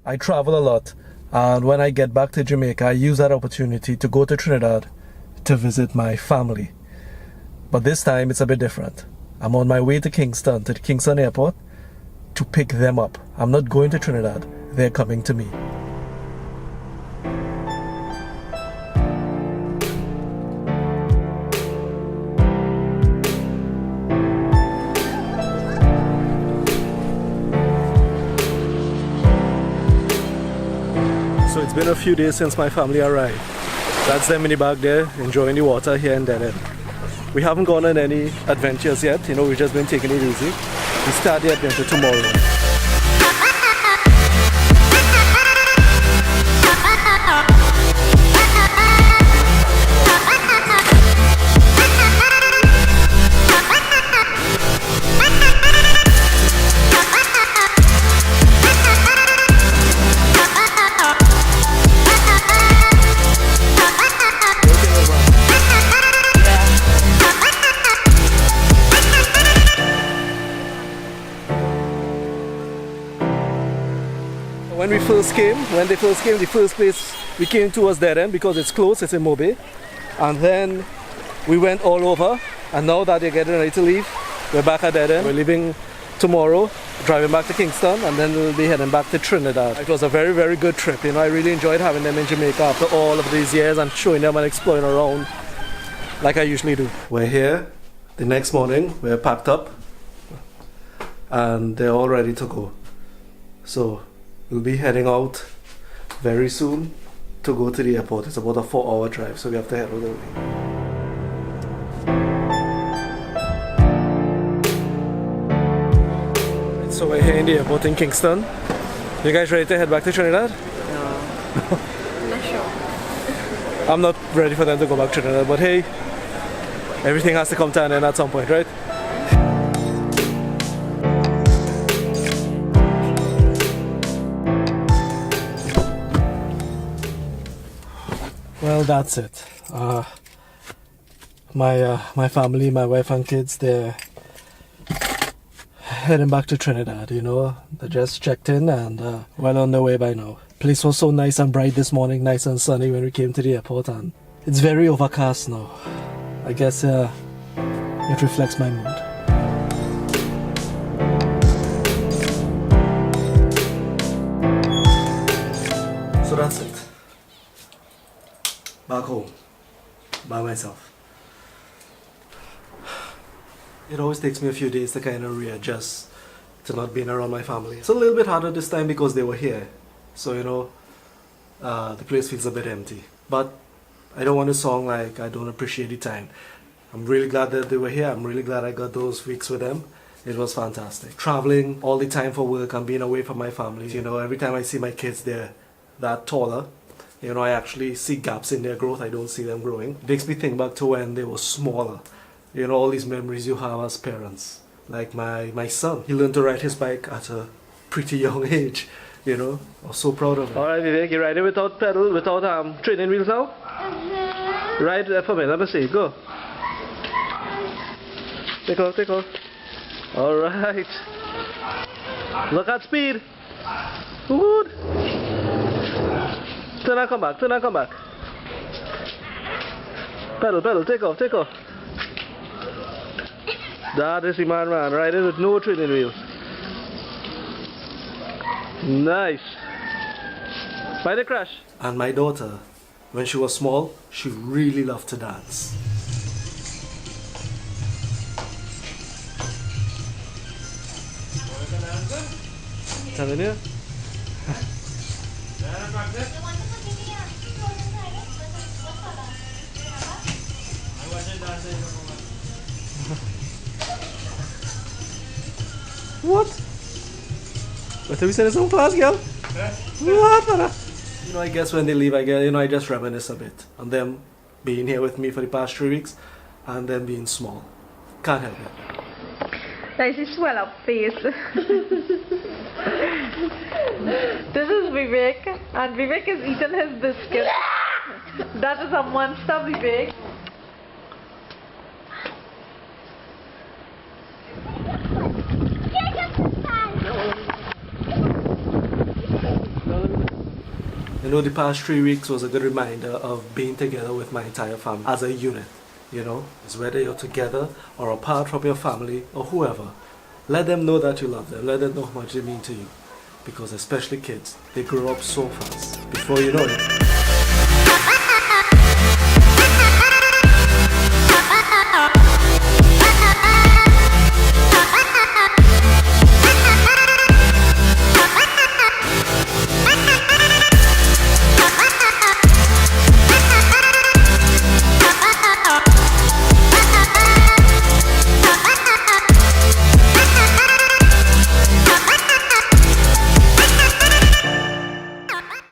I travel a lot, and when I get back to Jamaica, I use that opportunity to go to Trinidad to visit my family. But this time it's a bit different. I'm on my way to Kingston, to the Kingston airport, to pick them up. I'm not going to Trinidad, they're coming to me. So it's been a few days since my family arrived. That's them in the back there, enjoying the water here in Dead End. We haven't gone on any adventures yet, you know, we've just been taking it easy. We start the adventure tomorrow. When they first came, the first place we came to was Dead End because it's close, it's in Mobe. And then we went all over, and now that they're getting ready to leave, we're back at Dead End. We're leaving tomorrow, driving back to Kingston, and then we'll be heading back to Trinidad. It was a very, very good trip. You know, I really enjoyed having them in Jamaica after all of these years and showing them and exploring around like I usually do. We're here. The next morning, we're packed up, and they're all ready to go. So we'll be heading out very soon to go to the airport. It's about a 4-hour drive, so we have to head out early. So we're here in the airport in Kingston. You guys ready to head back to Trinidad? No. I'm not sure. I'm not ready for them to go back to Trinidad, but hey, everything has to come to an end at some point, right? Well, that's it. My family, my wife and kids, they're heading back to Trinidad, you know. They just checked in and well on their way by now. Place was so nice and bright this morning, nice and sunny when we came to the airport, and it's very overcast now. I guess it reflects my mood. So that's it. Back home, by myself. It always takes me a few days to kind of readjust to not being around my family. It's a little bit harder this time because they were here. So, you know, the place feels a bit empty. But I don't want to sound like I don't appreciate the time. I'm really glad that they were here. I'm really glad I got those weeks with them. It was fantastic. Traveling all the time for work and being away from my family. You know, every time I see my kids, they're that taller. You know, I actually see gaps in their growth. I don't see them growing. It makes me think back to when they were smaller. You know, all these memories you have as parents. Like my son, he learned to ride his bike at a pretty young age. You know, I was so proud of him. Alright, Vivek, you riding without pedal, without training wheels now? Mm-hmm. Ride for me, let me see, go. Take off, take off. Alright. Look at speed. Good. Turn and come back, turn and come back. Pedal, pedal, take off, take off. That is the man, riding with no training wheels. Nice. By the crash. And my daughter, when she was small, she really loved to dance. Telling you? What? What have we said in some class, girl? What? You know, I guess when they leave, I just reminisce a bit on them being here with me for the past 3 weeks and them being small. Can't help it. Nice to swell up face. This is Vivek, and Vivek is eating his biscuit. That is a monster, Vivek. You know, the past 3 weeks was a good reminder of being together with my entire family as a unit. You know, it's whether you're together or apart from your family or whoever. Let them know that you love them. Let them know how much they mean to you. Because especially kids, they grow up so fast. Before you know it,